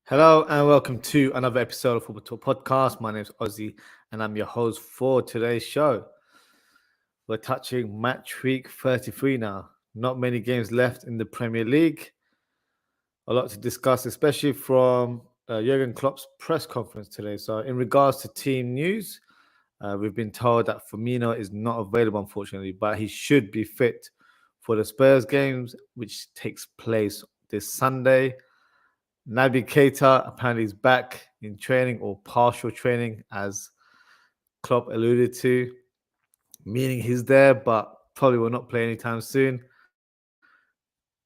Hello and welcome to another episode of Football Talk Podcast. My name is Ozzie and I'm your host for today's show. We're touching match week 33 now. Not many games left in the Premier League. A lot to discuss, especially from Jurgen Klopp's press conference today. So in regards to team news, we've been told that Firmino is not available, unfortunately, but he should be fit for the Spurs games, which takes place this Sunday. Naby Keita apparently is back in training or partial training, as Klopp alluded to, meaning he's there, but probably will not play anytime soon.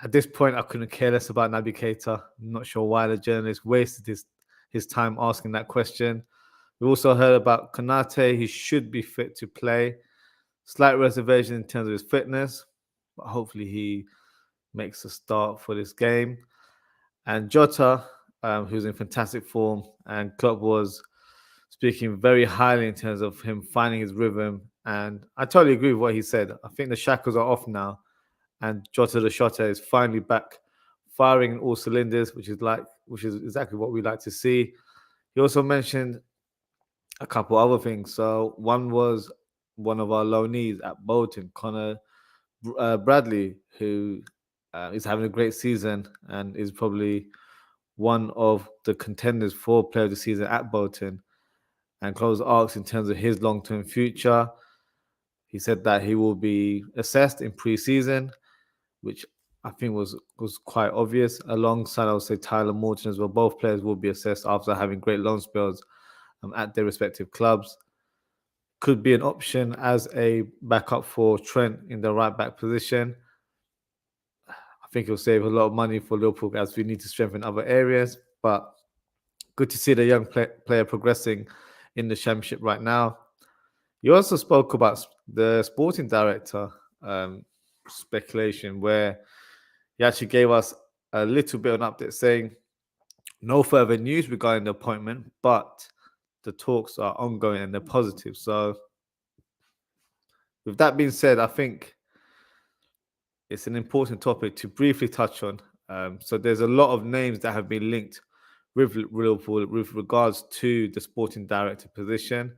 At this point, I couldn't care less about Naby Keita. I'm not sure why the journalist wasted his time asking that question. We also heard about Konate. He should be fit to play. Slight reservation in terms of his fitness, but hopefully he makes a start for this game. And Jota, who's in fantastic form, and Klopp was speaking very highly in terms of him finding his rhythm. And I totally agree with what he said. I think the shackles are off now, and Jota the Shotter is finally back, firing in all cylinders, which is exactly what we like to see. He also mentioned a couple other things. So one was one of our loanees at Bolton, Connor Bradley, who is having a great season and is probably one of the contenders for Player of the Season at Bolton. And Klopp asked in terms of his long-term future. He said that he will be assessed in pre-season, which I think was quite obvious. Alongside, I would say Tyler Morton as well. Both players will be assessed after having great loan spells at their respective clubs. Could be an option as a backup for Trent in the right back position. I think it'll save a lot of money for Liverpool as we need to strengthen other areas. But good to see the young player progressing in the Championship right now. You also spoke about the sporting director speculation, where he actually gave us a little bit of an update saying no further news regarding the appointment, but the talks are ongoing and they're positive. So with that being said, I think it's an important topic to briefly touch on. So there's a lot of names that have been linked with Liverpool with regards to the sporting director position.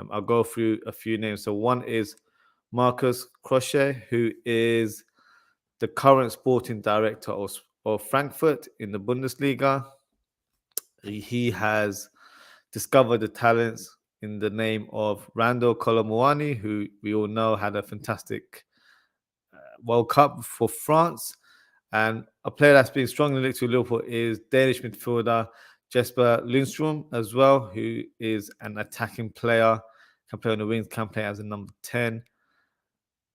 I'll go through a few names. So one is Marcus Krosche, who is the current sporting director of Frankfurt in the Bundesliga. He has discovered the talents in the name of Randall Colomuani, who we all know had a fantastic World Cup for France. And a player that's been strongly linked to Liverpool is Danish midfielder Jesper Lundstrom as well, who is an attacking player, can play on the wings, can play as a number 10.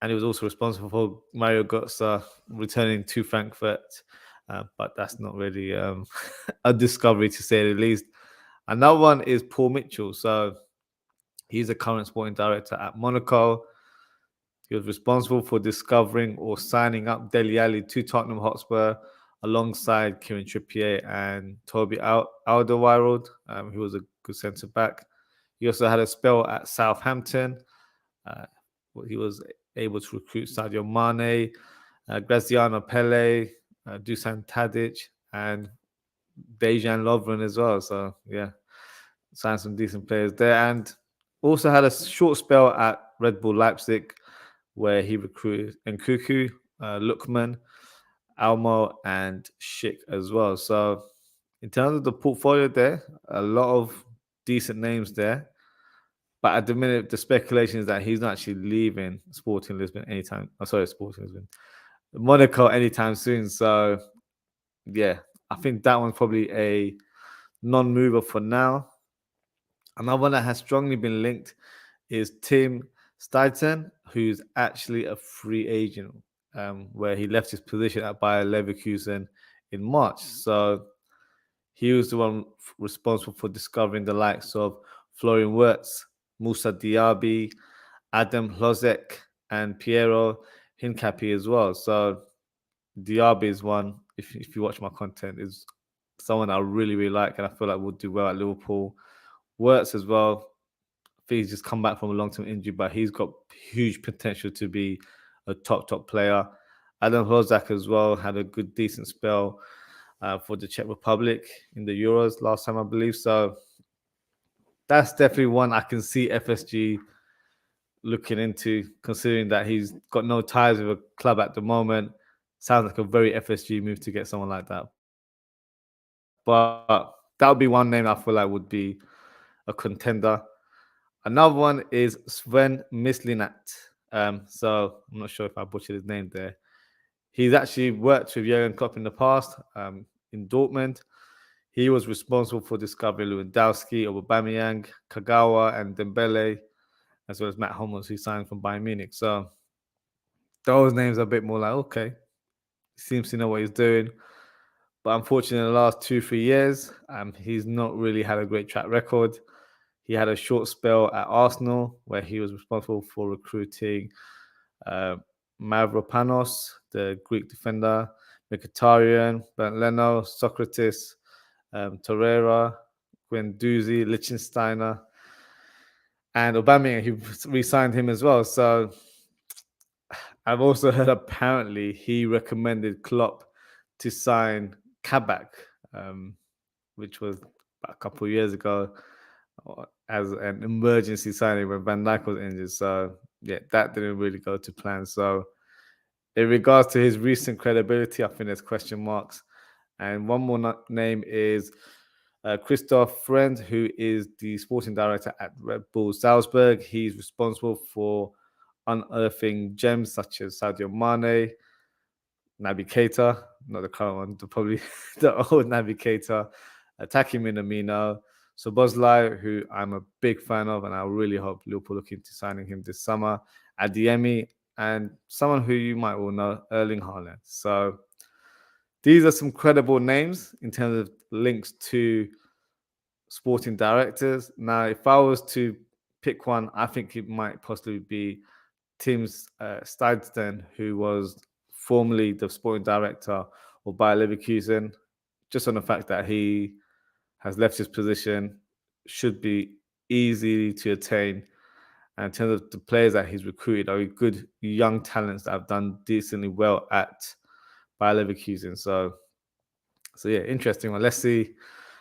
And he was also responsible for Mario Götze returning to Frankfurt. But that's not really a discovery, to say the least. Another one is Paul Mitchell. So he's a current sporting director at Monaco. He was responsible for discovering or signing up Dele Alli to Tottenham Hotspur alongside Kieran Trippier and Toby Alderweireld, who was a good centre-back. He also had a spell at Southampton. He was able to recruit Sadio Mane, Graziano Pele, Dusan Tadic, and Dejan Lovren as well. So, yeah, signed some decent players there. And also had a short spell at Red Bull Leipzig, where he recruited Nkuku, Lookman, Almo, and Schick as well. So in terms of the portfolio there, a lot of decent names there. But at the minute, the speculation is that he's not actually leaving Sporting Lisbon anytime. Sporting Lisbon. Monaco anytime soon. So, yeah, I think that one's probably a non-mover for now. Another one that has strongly been linked is Tim Steidten, who's actually a free agent, where he left his position at Bayer Leverkusen in March. So he was the one responsible for discovering the likes of Florian Wirtz, Moussa Diaby, Adam Hlozek, and Piero Hincapié as well. So Diaby is one, if you watch my content, is someone I really, really like, and I feel like will do well at Liverpool. Wirtz as well. I think he's just come back from a long-term injury, but he's got huge potential to be a top player. Adam Hlozek as well had a good, decent spell for the Czech Republic in the Euros last time, I believe. So that's definitely one I can see FSG looking into, considering that he's got no ties with a club at the moment. Sounds like a very FSG move to get someone like that. But that would be one name I feel like would be a contender. Another one is Sven Mislinat. So I'm not sure if I butchered his name there. He's actually worked with Jurgen Klopp in the past in Dortmund. He was responsible for discovering Lewandowski, Aubameyang, Kagawa, and Dembele, as well as Matt Hummels, who signed from Bayern Munich. So those names are a bit more like, okay, he seems to know what he's doing. But unfortunately, in the last 2-3 years, he's not really had a great track record. He had a short spell at Arsenal where he was responsible for recruiting Mavropanos, the Greek defender, Mkhitaryan, Bernd Leno, Socrates, Torreira, Guendouzi, Lichtsteiner, and Aubameyang. He re-signed him as well. So I've also heard apparently he recommended Klopp to sign Kabak, which was a couple of years ago, as an emergency signing when Van Dijk was injured. So yeah, that didn't really go to plan. So in regards to his recent credibility, I think there's question marks. And one more name is Christoph Friend, who is the sporting director at Red Bull Salzburg. He's responsible for unearthing gems such as Sadio Mane, Naby Keita, not the current one, probably the old Naby Keita, Taki Minamino, Szoboszlai, who I'm a big fan of, and I really hope Liverpool look into signing him this summer, Adeyemi, and someone who you might all know, Erling Haaland. So these are some credible names in terms of links to sporting directors. Now, if I was to pick one, I think it might possibly be Tim Steidston, who was formerly the sporting director of Bayer Leverkusen, just on the fact that he has left his position, should be easy to attain. And in terms of the players that he's recruited, are good young talents that have done decently well at Bayer Leverkusen. So yeah, interesting one. Let's see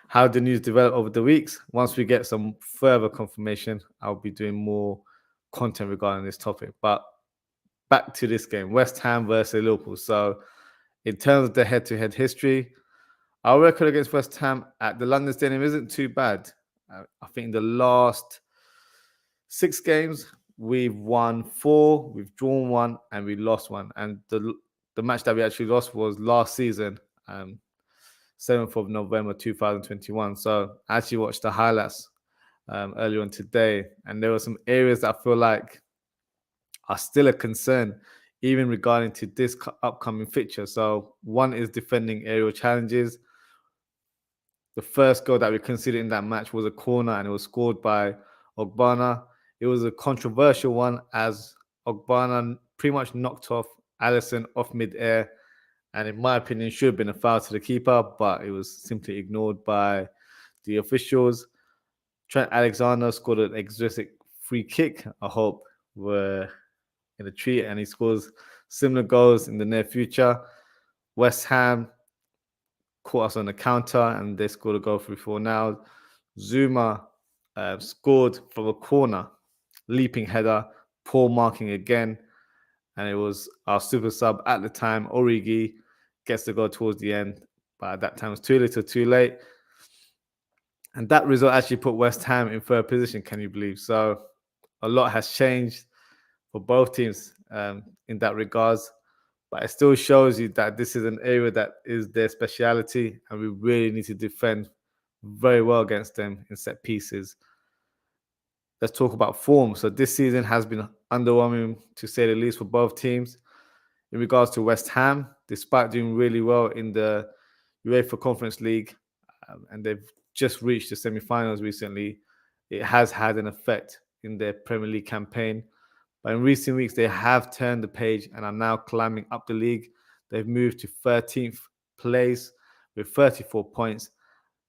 how the news develop over the weeks. Once we get some further confirmation, I'll be doing more content regarding this topic. But back to this game, West Ham versus Liverpool. So in terms of the head-to-head history, our record against West Ham at the London Stadium isn't too bad. I think in the last 6 games, we've won 4, we've drawn 1, and we lost 1. And the match that we actually lost was last season, 7th of November 2021. So I actually watched the highlights earlier on today, and there were some areas that I feel like are still a concern, even regarding to this upcoming fixture. So one is defending aerial challenges. The first goal that we considered in that match was a corner, and it was scored by Ogbonna. It was a controversial one as Ogbonna pretty much knocked off Alisson off mid-air, and in my opinion, should have been a foul to the keeper, but it was simply ignored by the officials. Trent Alexander scored an exotic free kick. I hope we're in a treat, and he scores similar goals in the near future. West Ham caught us on the counter, and they scored a goal 3-4 now. Zuma scored from a corner, leaping header, poor marking again, and it was our super sub at the time, Origi, gets the goal towards the end, but at that time it was too little too late. And that result actually put West Ham in third position, can you believe? So a lot has changed for both teams in that regards, but it still shows you that this is an area that is their speciality, and we really need to defend very well against them in set pieces. Let's talk about form. So this season has been underwhelming, to say the least, for both teams. In regards to West Ham, despite doing really well in the UEFA Conference League, and they've just reached the semi-finals recently, it has had an effect in their Premier League campaign. But in recent weeks, they have turned the page and are now climbing up the league. They've moved to 13th place with 34 points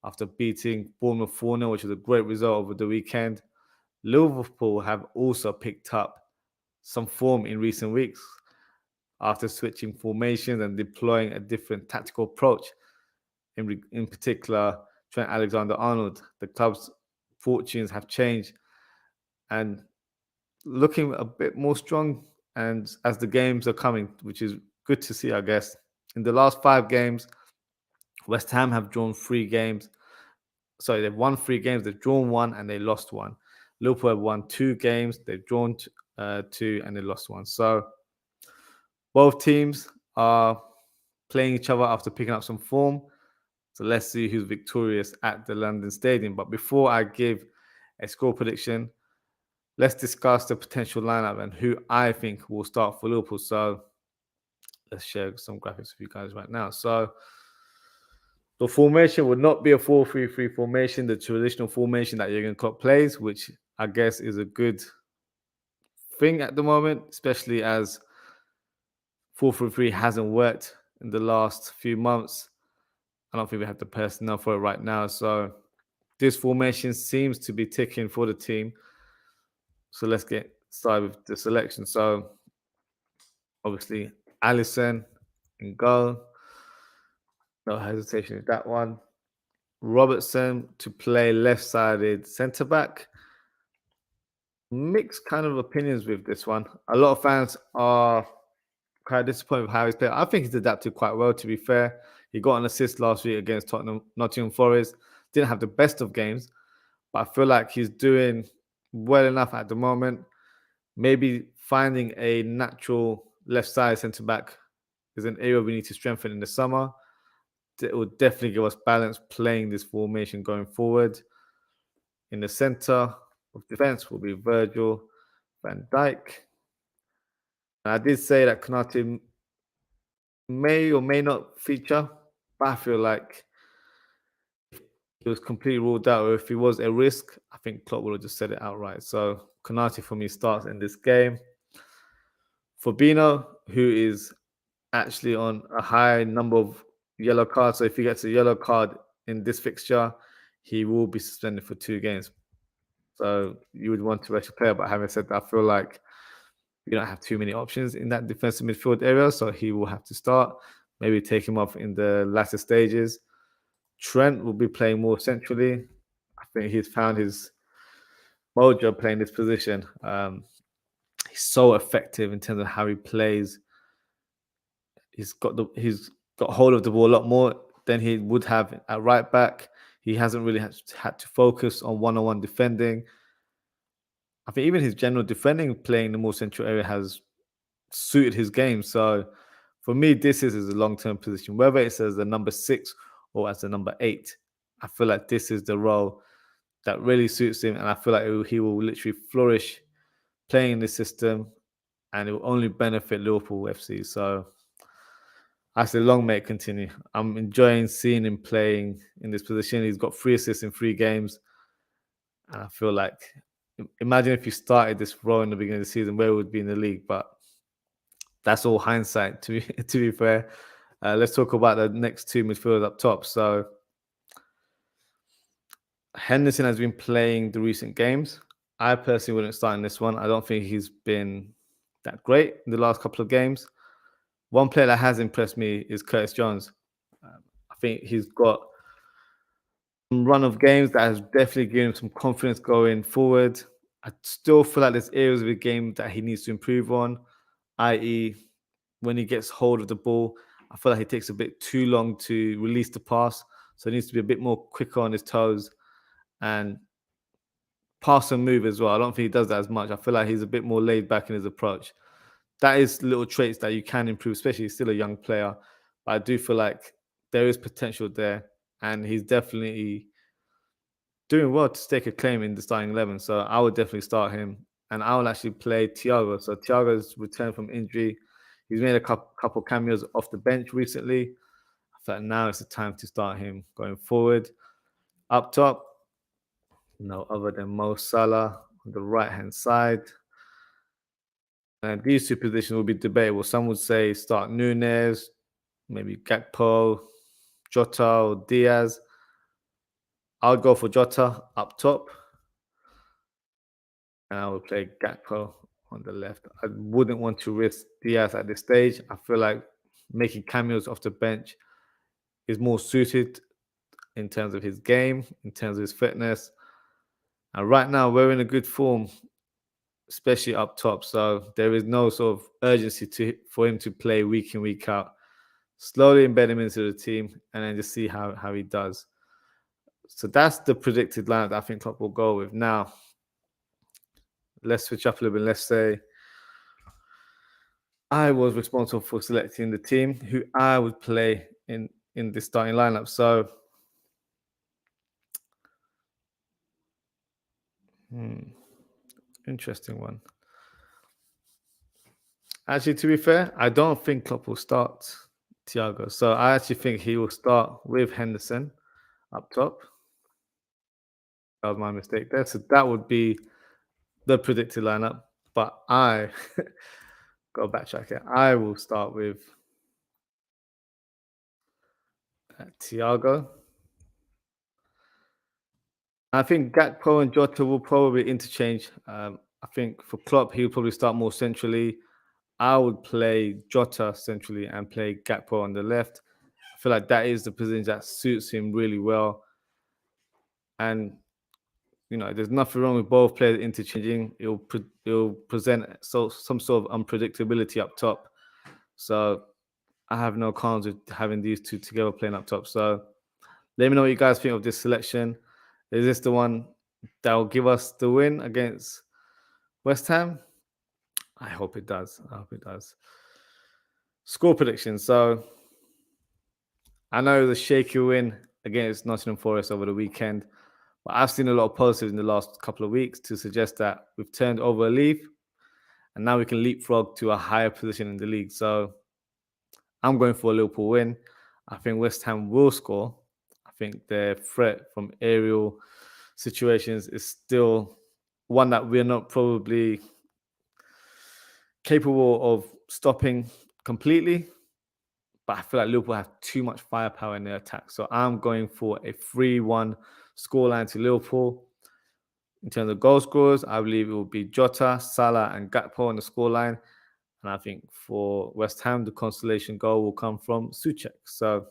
after beating Bournemouth 4-0, which was a great result over the weekend. Liverpool have also picked up some form in recent weeks after switching formations and deploying a different tactical approach. in particular Trent Alexander-Arnold. The club's fortunes have changed and looking a bit more strong. And as the games are coming, which is good to see, I guess. In the last 5 games, West Ham have drawn 3 games. Sorry, they've won 3 games, they've drawn 1, and they lost 1. Liverpool have won 2 games, they've drawn 2, and they lost 1. So both teams are playing each other after picking up some form. So let's see who's victorious at the London Stadium. But before I give a score prediction, let's discuss the potential lineup and who I think will start for Liverpool. So let's share some graphics with you guys right now. So the formation would not be a 4-3-3 formation, the traditional formation that Jurgen Klopp plays, which I guess is a good thing at the moment, especially as 4-3-3 hasn't worked in the last few months. I don't think we have the personnel for it right now. So this formation seems to be ticking for the team. So let's get started with the selection. So obviously Alisson in goal. No hesitation with that one. Robertson to play left-sided centre-back. Mixed kind of opinions with this one. A lot of fans are quite disappointed with how he's played. I think he's adapted quite well, to be fair. He got an assist last week against Nottingham Forest. Didn't have the best of games, but I feel like he's doing well enough at the moment. Maybe finding a natural left-sided centre-back is an area we need to strengthen in the summer. It will definitely give us balance playing this formation going forward. In the centre of defence will be Virgil van Dijk. I did say that Konate may or may not feature, but I feel like if he was completely ruled out, or if he was a risk, I think Klopp would have just said it outright. So Konate for me starts in this game. Fabinho, who is actually on a high number of yellow cards, so if he gets a yellow card in this fixture, he will be suspended for 2 games. So you would want to rush a player, but having said that, I feel like we don't have too many options in that defensive midfield area, so he will have to start. Maybe take him off in the latter stages. Trent will be playing more centrally. I think he's found his mojo playing this position. He's so effective in terms of how he plays. He's got hold of the ball a lot more than he would have at right back. He hasn't really had to focus on one-on-one defending. I think even his general defending, playing the more central area, has suited his game. So for me, this is a long-term position. Whether it's as the number 6 or as the number 8, I feel like this is the role that really suits him. And I feel like he will literally flourish playing in this system, and it will only benefit Liverpool FC. So I say long may it continue. I'm enjoying seeing him playing in this position. He's got 3 assists in 3 games. And I feel like, imagine if you started this role in the beginning of the season, where would be in the league? But that's all hindsight, to be fair. Let's talk about the next 2 midfielders up top. So Henderson has been playing the recent games. I personally wouldn't start in this one. I don't think he's been that great in the last couple of games. One player that has impressed me is Curtis Jones. I think he's got some run of games that has definitely given him some confidence going forward. I still feel like there's areas of the game that he needs to improve on, i.e., when he gets hold of the ball, I feel like he takes a bit too long to release the pass. So he needs to be a bit more quicker on his toes and pass and move as well. I don't think he does that as much. I feel like he's a bit more laid back in his approach. That is little traits that you can improve, especially he's still a young player. But I do feel like there is potential there, and he's definitely doing well to stake a claim in the starting 11. So I would definitely start him, and I will actually play Thiago. So Thiago's returned from injury. He's made a couple cameos off the bench recently. I feel like now it's the time to start him going forward. Up top, no other than Mo Salah on the right-hand side. And these 2 positions will be debatable. Some would say start Núñez, maybe Gakpo, Jota, or Diaz. I'll go for Jota up top. And I will play Gakpo on the left. I wouldn't want to risk Diaz at this stage. I feel like making cameos off the bench is more suited in terms of his game, in terms of his fitness. And right now, we're in a good form, especially up top. So there is no sort of urgency for him to play week in, week out. Slowly embed him into the team and then just see how he does. So that's the predicted lineup that I think Klopp will go with. Now, let's switch up a little bit. Let's say I was responsible for selecting the team who I would play in the starting lineup. So, interesting one. Actually, to be fair, I don't think Klopp will start Thiago. So I actually think he will start with Henderson up top. That was my mistake there. So that would be the predicted lineup. But I got to backtrack it. I will start with Thiago. I think Gakpo and Jota will probably interchange. I think for Klopp, he'll probably start more centrally. I would play Jota centrally and play Gakpo on the left. I feel like that is the position that suits him really well. And, you know, there's nothing wrong with both players interchanging. It'll present some sort of unpredictability up top. So I have no cons with having these two together playing up top. So let me know what you guys think of this selection. Is this the one that will give us the win against West Ham? I hope it does. I hope it does. Score prediction. So I know the shaky win against Nottingham Forest over the weekend, but I've seen a lot of positives in the last couple of weeks to suggest that we've turned over a leaf and now we can leapfrog to a higher position in the league. So I'm going for a Liverpool win. I think West Ham will score. I think their threat from aerial situations is still one that we're not probably capable of stopping completely. But I feel like Liverpool have too much firepower in their attack. So I'm going for a 3-1 scoreline to Liverpool. In terms of goal scorers, I believe it will be Jota, Salah, and Gakpo on the scoreline. And I think for West Ham, the consolation goal will come from Souček. So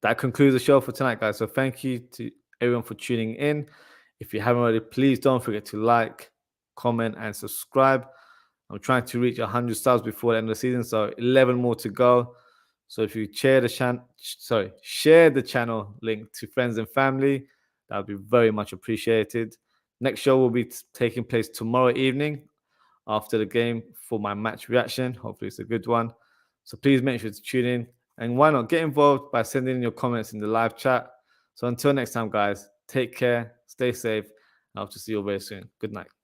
that concludes the show for tonight, guys. So thank you to everyone for tuning in. If you haven't already, please don't forget to like, comment, and subscribe. I'm trying to reach 100 subs before the end of the season, so 11 more to go. So if you share the channel link to friends and family, that would be very much appreciated. Next show will be taking place tomorrow evening after the game for my match reaction. Hopefully it's a good one. So please make sure to tune in. And why not get involved by sending in your comments in the live chat. So until next time, guys, take care, stay safe, and I hope to see you very soon. Good night.